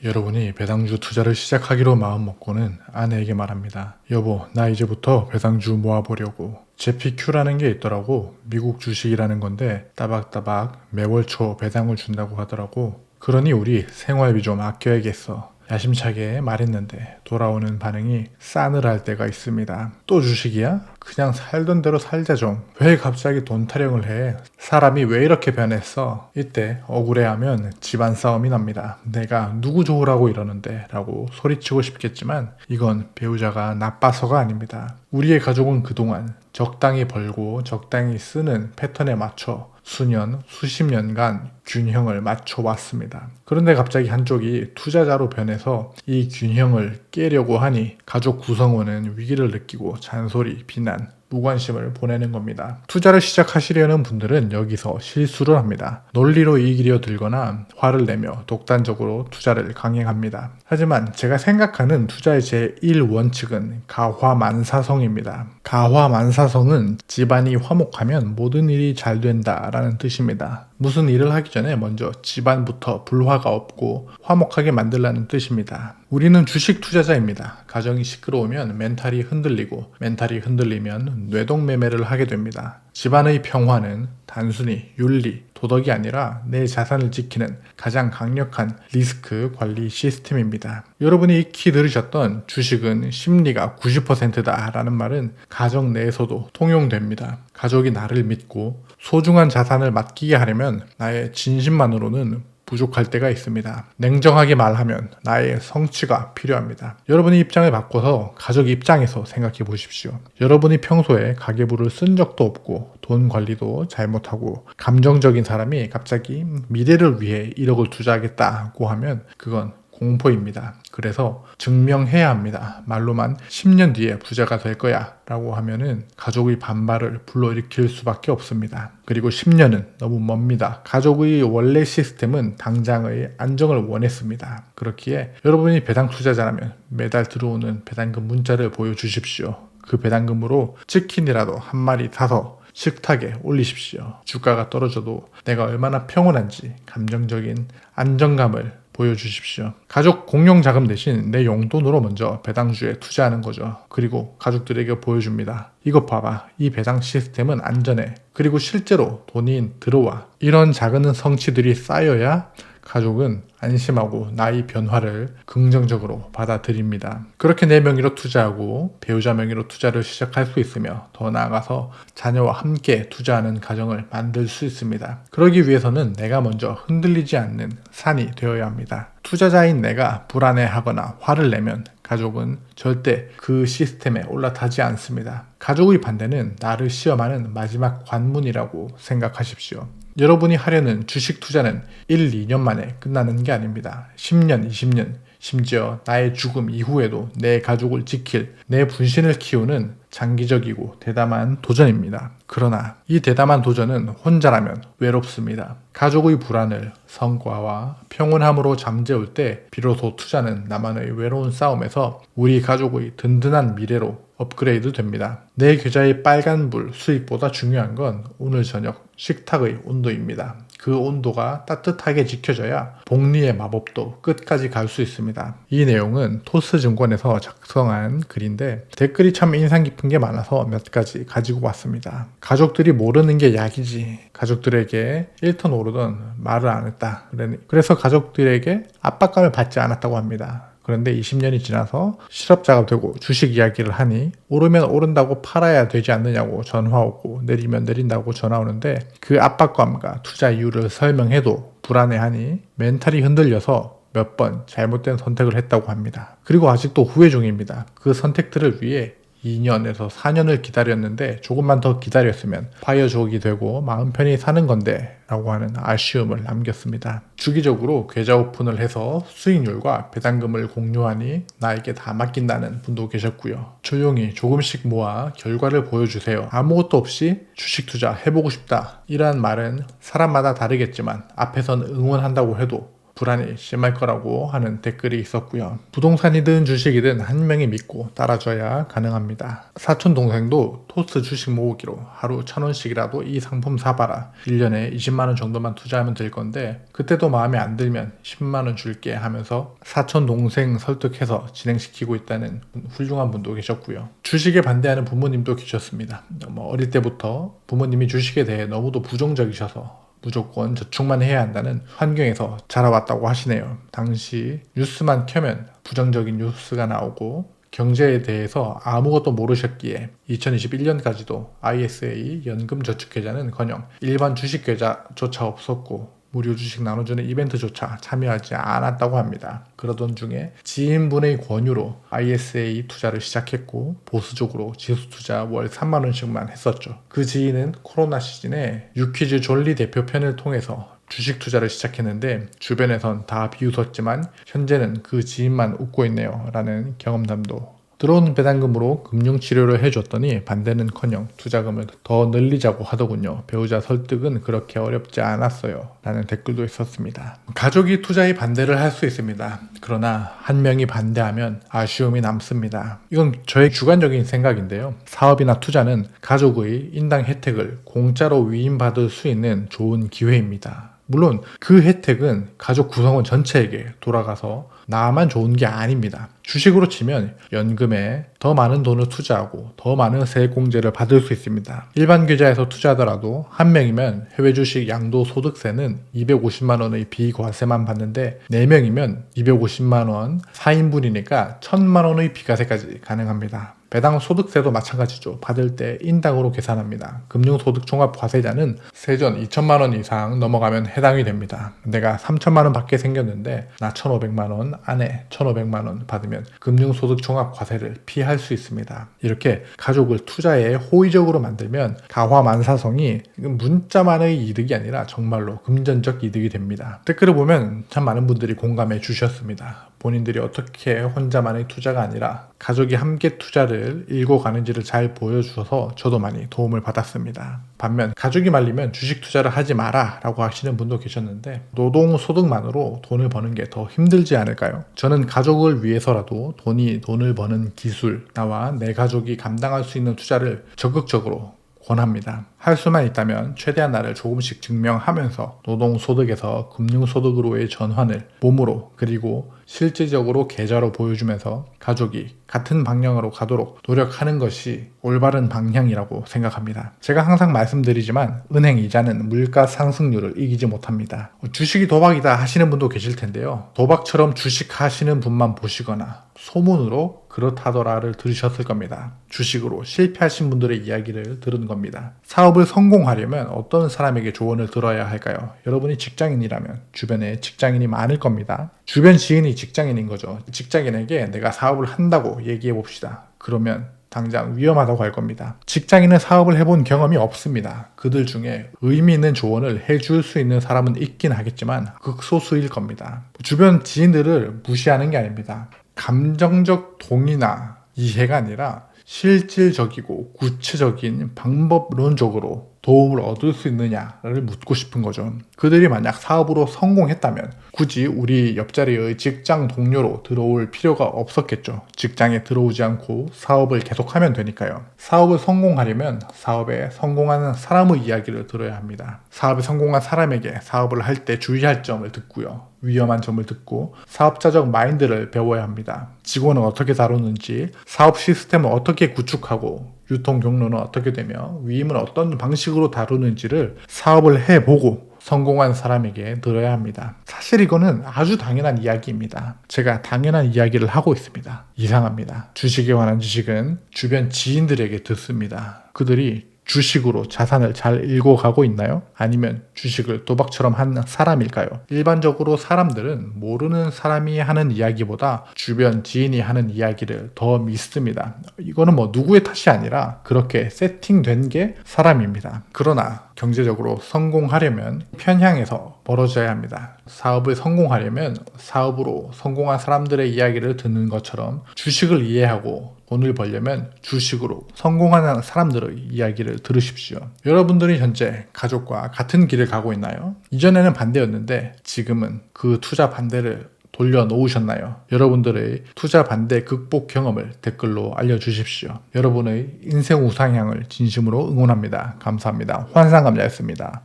여러분이 배당주 투자를 시작하기로 마음먹고는 아내에게 말합니다. 여보, 나 이제부터 배당주 모아보려고. JPQ라는 게 있더라고. 미국 주식이라는 건데 따박따박 매월 초 배당을 준다고 하더라고. 그러니 우리 생활비 좀 아껴야겠어. 야심차게 말했는데 돌아오는 반응이 싸늘할 때가 있습니다. 또 주식이야? 그냥 살던 대로 살자 좀. 왜 갑자기 돈 타령을 해? 사람이 왜 이렇게 변했어? 이때 억울해하면 집안 싸움이 납니다. 내가 누구 좋으라고 이러는데 라고 소리치고 싶겠지만 이건 배우자가 나빠서가 아닙니다. 우리의 가족은 그동안 적당히 벌고 적당히 쓰는 패턴에 맞춰 수년, 수십 년간 균형을 맞춰왔습니다. 그런데 갑자기 한쪽이 투자자로 변해서 이 균형을 깨려고 하니 가족 구성원은 위기를 느끼고 잔소리, 비난, 무관심을 보내는 겁니다. 투자를 시작하시려는 분들은 여기서 실수를 합니다. 논리로 이기려 들거나 화를 내며 독단적으로 투자를 강행합니다. 하지만 제가 생각하는 투자의 제1원칙은 가화만사성입니다. 가화만사성은 집안이 화목하면 모든 일이 잘 된다라는 뜻입니다. 무슨 일을 하기 전에 먼저 집안부터 불화가 없고 화목하게 만들라는 뜻입니다. 우리는 주식 투자자입니다. 가정이 시끄러우면 멘탈이 흔들리고 멘탈이 흔들리면 뇌동매매를 하게 됩니다. 집안의 평화는 단순히 윤리, 도덕이 아니라 내 자산을 지키는 가장 강력한 리스크 관리 시스템입니다. 여러분이 익히 들으셨던 주식은 심리가 90%다 라는 말은 가정 내에서도 통용됩니다. 가족이 나를 믿고 소중한 자산을 맡기게 하려면 나의 진심만으로는 부족할 때가 있습니다. 냉정하게 말하면 나의 성취가 필요합니다. 여러분의 입장을 바꿔서 가족 입장에서 생각해 보십시오. 여러분이 평소에 가계부를 쓴 적도 없고 돈 관리도 잘못하고 감정적인 사람이 갑자기 미래를 위해 1억을 투자하겠다고 하면 그건 공포입니다. 그래서 증명해야 합니다. 말로만 10년 뒤에 부자가 될 거야 라고 하면은 가족의 반발을 불러일으킬 수밖에 없습니다. 그리고 10년은 너무 멉니다. 가족의 원래 시스템은 당장의 안정을 원했습니다. 그렇기에 여러분이 배당 투자자라면 매달 들어오는 배당금 문자를 보여주십시오. 그 배당금으로 치킨이라도 한 마리 사서 식탁에 올리십시오. 주가가 떨어져도 내가 얼마나 평온한지 감정적인 안정감을 보여주십시오. 가족 공용 자금 대신 내 용돈으로 먼저 배당주에 투자하는 거죠. 그리고 가족들에게 보여줍니다. 이것 봐봐. 이 배당 시스템은 안전해. 그리고 실제로 돈이 들어와. 이런 작은 성취들이 쌓여야 가족은 안심하고 나의 변화를 긍정적으로 받아들입니다. 그렇게 내 명의로 투자하고 배우자 명의로 투자를 시작할 수 있으며 더 나아가서 자녀와 함께 투자하는 가정을 만들 수 있습니다. 그러기 위해서는 내가 먼저 흔들리지 않는 산이 되어야 합니다. 투자자인 내가 불안해하거나 화를 내면 가족은 절대 그 시스템에 올라타지 않습니다. 가족의 반대는 나를 시험하는 마지막 관문이라고 생각하십시오. 여러분이 하려는 주식 투자는 1, 2년 만에 끝나는 게 아닙니다. 10년, 20년, 심지어 나의 죽음 이후에도 내 가족을 지킬, 내 분신을 키우는 장기적이고 대담한 도전입니다. 그러나 이 대담한 도전은 혼자라면 외롭습니다. 가족의 불안을 성과와 평온함으로 잠재울 때 비로소 투자는 나만의 외로운 싸움에서 우리 가족의 든든한 미래로 업그레이드 됩니다. 내 계좌의 빨간불 수익보다 중요한 건 오늘 저녁 식탁의 온도입니다. 그 온도가 따뜻하게 지켜져야 복리의 마법도 끝까지 갈 수 있습니다. 이 내용은 토스증권에서 작성한 글인데 댓글이 참 인상 깊은 게 많아서 몇 가지 가지고 왔습니다. 가족들이 모르는 게 약이지. 가족들에게 1톤 오르던 말을 안 했다. 그래서 가족들에게 압박감을 받지 않았다고 합니다. 그런데 20년이 지나서 실업자가 되고 주식 이야기를 하니 오르면 오른다고 팔아야 되지 않느냐고 전화 오고 내리면 내린다고 전화 오는데 그 압박감과 투자 이유를 설명해도 불안해하니 멘탈이 흔들려서 몇 번 잘못된 선택을 했다고 합니다. 그리고 아직도 후회 중입니다. 그 선택들을 위해 2년에서 4년을 기다렸는데 조금만 더 기다렸으면 파이어족이 되고 마음 편히 사는 건데 라고 하는 아쉬움을 남겼습니다. 주기적으로 계좌 오픈을 해서 수익률과 배당금을 공유하니 나에게 다 맡긴다는 분도 계셨고요. 조용히 조금씩 모아 결과를 보여주세요. 아무것도 없이 주식 투자 해보고 싶다. 이러한 말은 사람마다 다르겠지만 앞에선 응원한다고 해도 불안이 심할 거라고 하는 댓글이 있었고요. 부동산이든 주식이든 한 명이 믿고 따라줘야 가능합니다. 사촌 동생도 토스 주식 모으기로 하루 1,000원씩이라도 이 상품 사봐라. 1년에 20만원 정도만 투자하면 될 건데 그때도 마음에 안 들면 10만원 줄게 하면서 사촌 동생 설득해서 진행시키고 있다는 훌륭한 분도 계셨고요. 주식에 반대하는 부모님도 계셨습니다. 어릴 때부터 부모님이 주식에 대해 너무도 부정적이셔서 무조건 저축만 해야 한다는 환경에서 자라왔다고 하시네요. 당시 뉴스만 켜면 부정적인 뉴스가 나오고 경제에 대해서 아무것도 모르셨기에 2021년까지도 ISA 연금저축계좌는커녕 일반 주식계좌조차 없었고 무료 주식 나눠주는 이벤트조차 참여하지 않았다고 합니다. 그러던 중에 지인분의 권유로 ISA 투자를 시작했고 보수적으로 지수 투자 월 3만원씩만 했었죠. 그 지인은 코로나 시즌에 유퀴즈 존리 대표편을 통해서 주식 투자를 시작했는데 주변에선 다 비웃었지만 현재는 그 지인만 웃고 있네요 라는 경험담도 들어오는 배당금으로 금융치료를 해줬더니 반대는커녕 투자금을 더 늘리자고 하더군요. 배우자 설득은 그렇게 어렵지 않았어요 라는 댓글도 있었습니다. 가족이 투자에 반대를 할 수 있습니다. 그러나 한 명이 반대하면 아쉬움이 남습니다. 이건 저의 주관적인 생각인데요. 사업이나 투자는 가족의 인당 혜택을 공짜로 위임받을 수 있는 좋은 기회입니다. 물론 그 혜택은 가족 구성원 전체에게 돌아가서 나만 좋은 게 아닙니다. 주식으로 치면 연금에 더 많은 돈을 투자하고 더 많은 세액공제를 받을 수 있습니다. 일반 계좌에서 투자하더라도 한 명이면 해외 주식 양도소득세는 250만 원의 비과세만 받는데 4명이면 250만 원, 4인분이니까 1,000만 원의 비과세까지 가능합니다. 배당 소득세도 마찬가지죠. 받을 때 인당으로 계산합니다. 금융소득종합과세자는 세전 2천만 원 이상 넘어가면 해당이 됩니다. 내가 3천만 원 받게 생겼는데 나 1,500만 원, 아내 1,500만 원 받으면 금융소득종합과세를 피할 수 있습니다. 이렇게 가족을 투자에 호의적으로 만들면 가화만사성이 문자만의 이득이 아니라 정말로 금전적 이득이 됩니다. 댓글을 보면 참 많은 분들이 공감해 주셨습니다. 본인들이 어떻게 혼자만의 투자가 아니라 가족이 함께 투자를 읽어가는지를 잘 보여주셔서 저도 많이 도움을 받았습니다. 반면 가족이 말리면 주식 투자를 하지 마라 라고 하시는 분도 계셨는데 노동소득만으로 돈을 버는 게 더 힘들지 않을까요? 저는 가족을 위해서라도 돈을 버는 기술, 나와 내 가족이 감당할 수 있는 투자를 적극적으로 권합니다. 할 수만 있다면 최대한 나를 조금씩 증명하면서 노동소득에서 금융소득으로의 전환을 몸으로 그리고 실질적으로 계좌로 보여주면서 가족이 같은 방향으로 가도록 노력하는 것이 올바른 방향이라고 생각합니다. 제가 항상 말씀드리지만 은행 이자는 물가 상승률을 이기지 못합니다. 주식이 도박이다 하시는 분도 계실 텐데요. 도박처럼 주식 하시는 분만 보시거나 소문으로 그렇다더라를 들으셨을 겁니다. 주식으로 실패하신 분들의 이야기를 들은 겁니다. 사업을 성공하려면 어떤 사람에게 조언을 들어야 할까요? 여러분이 직장인이라면 주변에 직장인이 많을 겁니다. 주변 지인이 직장인인 거죠. 직장인에게 내가 사업을 한다고 얘기해 봅시다. 그러면 당장 위험하다고 할 겁니다. 직장인은 사업을 해본 경험이 없습니다. 그들 중에 의미 있는 조언을 해줄 수 있는 사람은 있긴 하겠지만 극소수일 겁니다. 주변 지인들을 무시하는 게 아닙니다. 감정적 동의나 이해가 아니라 실질적이고 구체적인 방법론적으로 도움을 얻을 수 있느냐를 묻고 싶은 거죠. 그들이 만약 사업으로 성공했다면 굳이 우리 옆자리의 직장 동료로 들어올 필요가 없었겠죠. 직장에 들어오지 않고 사업을 계속하면 되니까요. 사업을 성공하려면 사업에 성공하는 사람의 이야기를 들어야 합니다. 사업에 성공한 사람에게 사업을 할 때 주의할 점을 듣고요. 위험한 점을 듣고 사업자적 마인드를 배워야 합니다. 직원은 어떻게 다루는지, 사업 시스템을 어떻게 구축하고 유통 경로는 어떻게 되며 위임은 어떤 방식으로 다루는지를 사업을 해보고 성공한 사람에게 들어야 합니다. 사실 이거는 아주 당연한 이야기입니다. 제가 당연한 이야기를 하고 있습니다. 이상합니다. 주식에 관한 지식은 주변 지인들에게 듣습니다. 그들이 주식으로 자산을 잘 읽어가고 있나요? 아니면 주식을 도박처럼 한 사람일까요? 일반적으로 사람들은 모르는 사람이 하는 이야기보다 주변 지인이 하는 이야기를 더 믿습니다. 이거는 누구의 탓이 아니라 그렇게 세팅된 게 사람입니다. 그러나 경제적으로 성공하려면 편향에서 멀어져야 합니다. 사업을 성공하려면 사업으로 성공한 사람들의 이야기를 듣는 것처럼 주식을 이해하고 돈을 벌려면 주식으로 성공하는 사람들의 이야기를 들으십시오. 여러분들이 현재 가족과 같은 길을 가고 있나요? 이전에는 반대였는데 지금은 그 투자 반대를 돌려놓으셨나요? 여러분들의 투자 반대 극복 경험을 댓글로 알려주십시오. 여러분의 인생 우상향을 진심으로 응원합니다. 감사합니다. 환상감자였습니다.